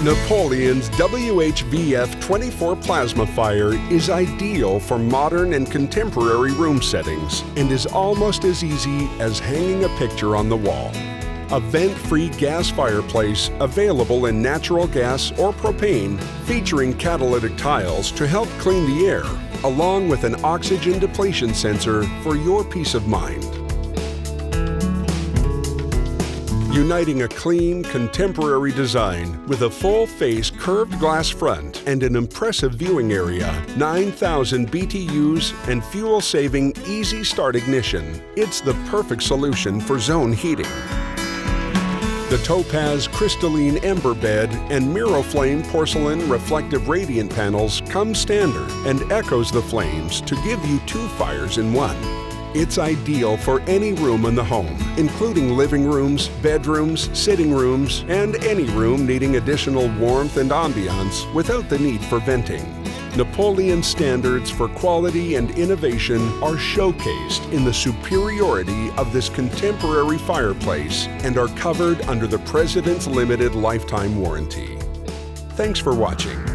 Napoleon's WHVF24 Plazmafire is ideal for modern and contemporary room settings and is almost as easy as hanging a picture on the wall. A vent-free gas fireplace available in natural gas or propane, featuring catalytic tiles to help clean the air, along with an oxygen depletion sensor for your peace of mind. Uniting a clean, contemporary design with a full-face curved glass front and an impressive viewing area, 9,000 BTU'S, and fuel-saving easy start ignition, it's the perfect solution for zone heating. The topaz crystalline ember bed and Miroflame porcelain reflective radiant panels come standard and echoes the flames to give you two fires in one. It's ideal for any room in the home, including living rooms, bedrooms, sitting rooms, and any room needing additional warmth and ambiance without the need for venting. Napoleon standards for quality and innovation are showcased in the superiority of this contemporary fireplace and are covered under the President's Limited Lifetime Warranty. Thanks for watching.